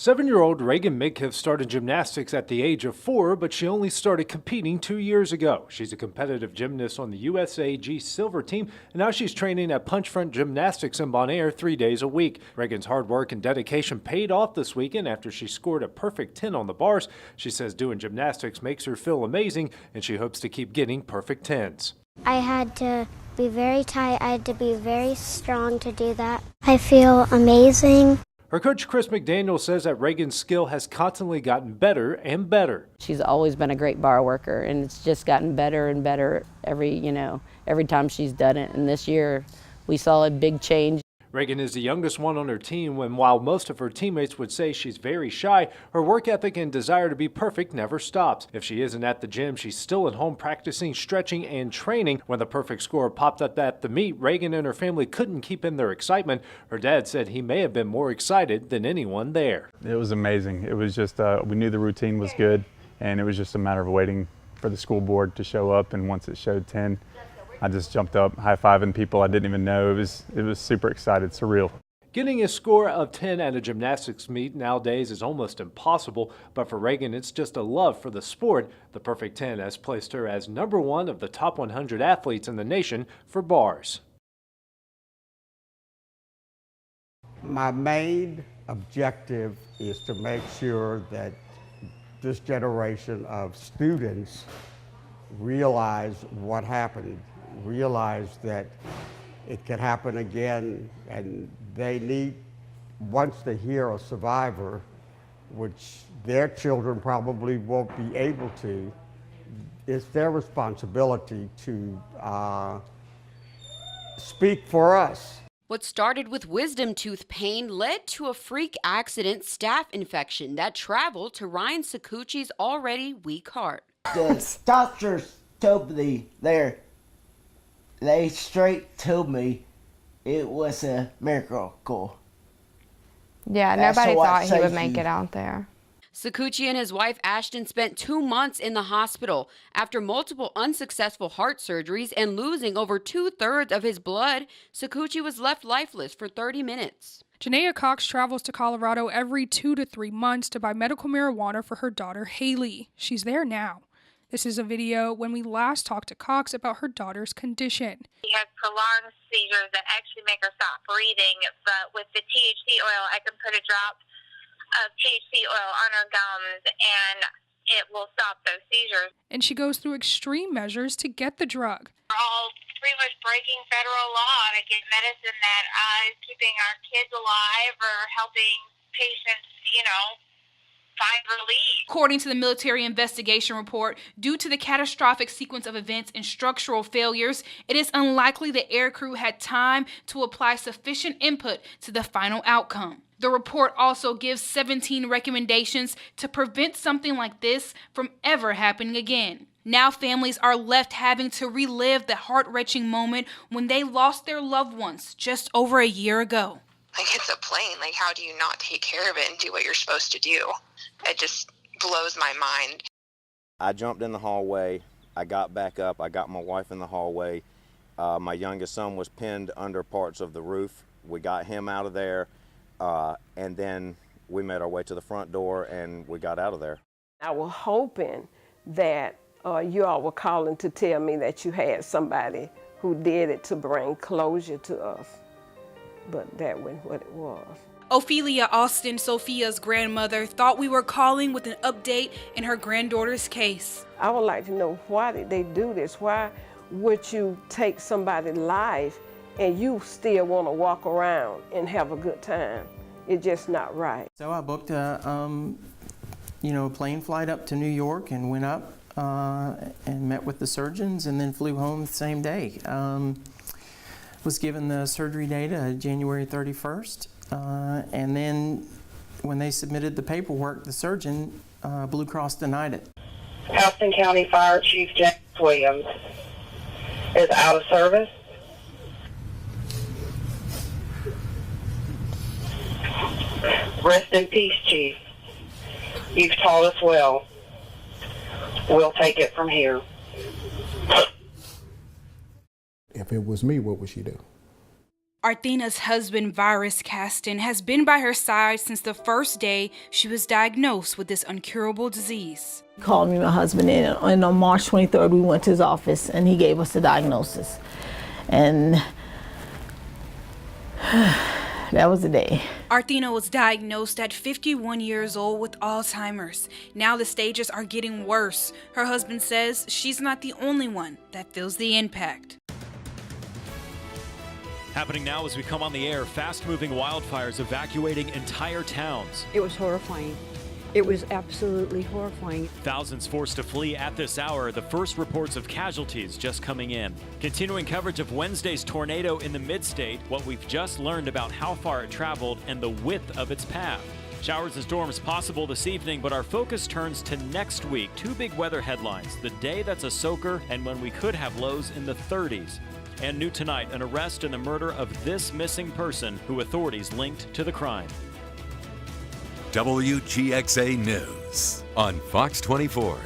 7-year-old Reagan Midkiff started gymnastics at the age of 4, but she only started competing 2 years ago. She's a competitive gymnast on the USAG Silver team, and now she's training at Punchfront Gymnastics in Bonaire 3 days a week. Reagan's hard work and dedication paid off this weekend after she scored a perfect 10 on the bars. She says doing gymnastics makes her feel amazing, and she hopes to keep getting perfect 10s. I had to be very tight. I had to be very strong to do that. I feel amazing. Her coach, Chris McDaniel, says that Reagan's skill has constantly gotten better and better. She's always been a great bar worker, and it's just gotten better and better every time she's done it. And this year, we saw a big change. Reagan is the youngest one on her team, and while most of her teammates would say she's very shy, her work ethic and desire to be perfect never stops. If she isn't at the gym, she's still at home practicing, stretching, and training. When the perfect score popped up at the meet, Reagan and her family couldn't keep in their excitement. Her dad said he may have been more excited than anyone there. It was amazing. It was just, we knew the routine was good, and it was just a matter of waiting for the school board to show up, and once it showed 10, I just jumped up, high-fiving people I didn't even know. It was super excited, surreal. Getting a score of 10 at a gymnastics meet nowadays is almost impossible, but for Reagan, it's just a love for the sport. The perfect 10 has placed her as #1 of the top 100 athletes in the nation for bars. My main objective is to make sure that this generation of students realize what happened, realize that it can happen again, and they need, once they hear a survivor, which their children probably won't be able to, it's their responsibility to speak for us. What started with wisdom tooth pain led to a freak accident staph infection that traveled to Ryan Sakuchi's already weak heart. The doctors told me they straight told me it was a miracle. Yeah, nobody thought he would make it out there. Sakuchi and his wife Ashton spent 2 months in the hospital. After multiple unsuccessful heart surgeries and losing over 2/3 of his blood, Sakuchi was left lifeless for 30 minutes. Janaea Cox travels to Colorado every 2 to 3 months to buy medical marijuana for her daughter Haley. She's there now. This is a video when we last talked to Cox about her daughter's condition. She has prolonged seizures that actually make her stop breathing, but with the THC oil, I can put a drop of THC oil on her gums and it will stop those seizures. And she goes through extreme measures to get the drug. We're all pretty much breaking federal law to get medicine that is keeping our kids alive or helping patients, find relief. According to the military investigation report, due to the catastrophic sequence of events and structural failures, it is unlikely the aircrew had time to apply sufficient input to the final outcome. The report also gives 17 recommendations to prevent something like this from ever happening again. Now families are left having to relive the heart-wrenching moment when they lost their loved ones just over a year ago. It's a plane. How do you not take care of it and do what you're supposed to do? It just blows my mind. I jumped in the hallway. I got back up. I got my wife in the hallway. My youngest son was pinned under parts of the roof. We got him out of there, and then we made our way to the front door and we got out of there. I was hoping that you all were calling to tell me that you had somebody who did it to bring closure to us. But that wasn't what it was. Ophelia Austin, Sophia's grandmother, thought we were calling with an update in her granddaughter's case. I would like to know, why did they do this? Why would you take somebody's life and you still want to walk around and have a good time? It's just not right. So I booked a plane flight up to New York and went up and met with the surgeons and then flew home the same day. Was given the surgery date January 31st, and then when they submitted the paperwork, the surgeon, Blue Cross, denied it. Houston County Fire Chief James Williams is out of service. Rest in peace, Chief. You've taught us well. We'll take it from here. If it was me, what would she do? Arthena's husband, Virus Caston, has been by her side since the first day she was diagnosed with this incurable disease. He called me, my husband, and on March 23rd, we went to his office, and he gave us the diagnosis. And that was the day. Arthena was diagnosed at 51 years old with Alzheimer's. Now the stages are getting worse. Her husband says she's not the only one that feels the impact. Happening now as we come on the air, fast-moving wildfires evacuating entire towns. It was horrifying. It was absolutely horrifying. Thousands forced to flee at this hour, the first reports of casualties just coming in. Continuing coverage of Wednesday's tornado in the mid-state, what we've just learned about how far it traveled and the width of its path. Showers and storms possible this evening, but our focus turns to next week. Two big weather headlines, the day that's a soaker and when we could have lows in the 30s. And new tonight, an arrest in the murder of this missing person who authorities linked to the crime. WGXA News on Fox 24.